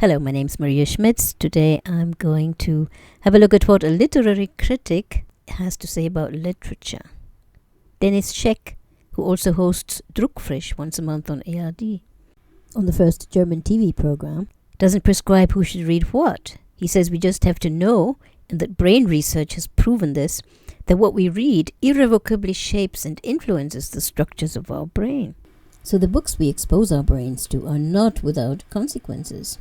Hello, my name's Maria Schmitz. Today I'm going to have a look at what a literary critic has to say about literature. Dennis Scheck, who also hosts Druckfrisch once a month on ARD, on the first German TV program, doesn't prescribe who should read what. He says we just have to know, and that brain research has proven this, that what we read irrevocably shapes and influences the structures of our brain. So the books we expose our brains to are not without consequences.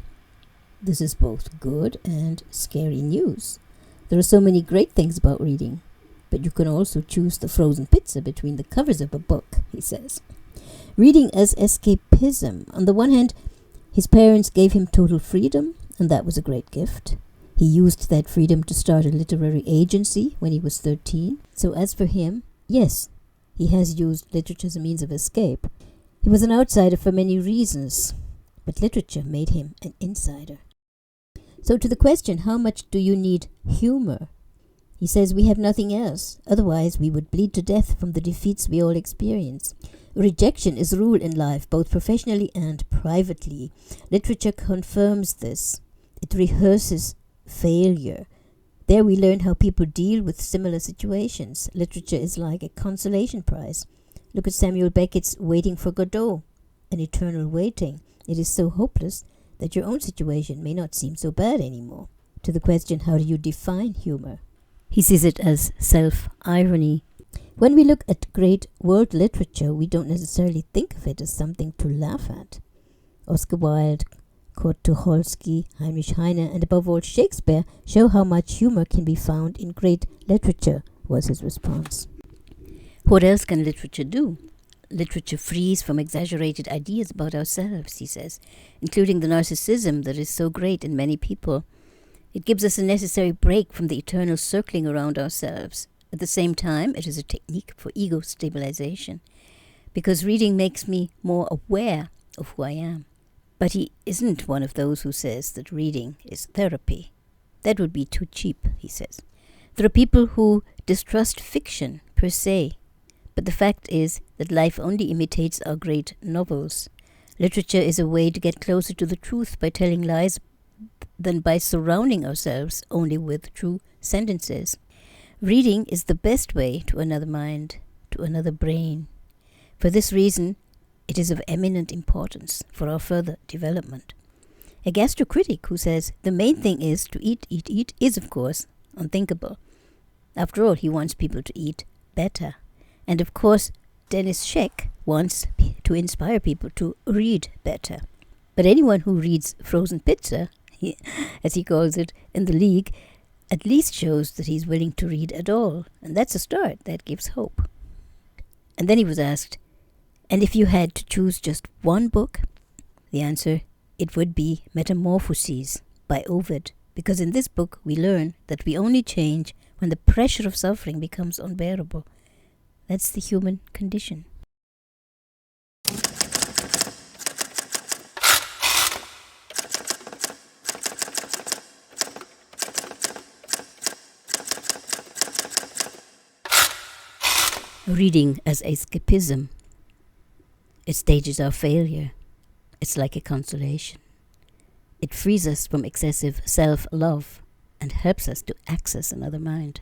This is both good and scary news. There are so many great things about reading, but you can also choose the frozen pizza between the covers of a book, he says. Reading as escapism. On the one hand, his parents gave him total freedom, and that was a great gift. He used that freedom to start a literary agency when he was 13. So as for him, yes, he has used literature as a means of escape. He was an outsider for many reasons, but literature made him an insider. So to the question, how much do you need humor? He says we have nothing else. Otherwise, we would bleed to death from the defeats we all experience. Rejection is rule in life, both professionally and privately. Literature confirms this. It rehearses failure. There we learn how people deal with similar situations. Literature is like a consolation prize. Look at Samuel Beckett's Waiting for Godot, an eternal waiting. It is so hopeless that your own situation may not seem so bad anymore. To the question, how do you define humor? He sees it as self-irony. When we look at great world literature, we don't necessarily think of it as something to laugh at. Oscar Wilde, Kurt Tucholsky, Heinrich Heine, and above all Shakespeare show how much humor can be found in great literature, was his response. What else can literature do? Literature frees from exaggerated ideas about ourselves, he says, including the narcissism that is so great in many people. It gives us a necessary break from the eternal circling around ourselves. At the same time, it is a technique for ego stabilization, because reading makes me more aware of who I am. But he isn't one of those who says that reading is therapy. That would be too cheap, he says. There are people who distrust fiction per se, but the fact is that life only imitates our great novels. Literature is a way to get closer to the truth by telling lies than by surrounding ourselves only with true sentences. Reading is the best way to another mind, to another brain. For this reason, it is of eminent importance for our further development. A gastrocritic who says the main thing is to eat is, of course, unthinkable. After all, he wants people to eat better. And of course, Dennis Scheck wants to inspire people to read better. But anyone who reads frozen pizza, as he calls it, in the League, at least shows that he's willing to read at all. And that's a start. That gives hope. And then he was asked, and if you had to choose just one book? The answer, it would be Metamorphoses by Ovid. Because in this book we learn that we only change when the pressure of suffering becomes unbearable. That's the human condition. Reading as escapism. It stages our failure. It's like a consolation. It frees us from excessive self-love and helps us to access another mind.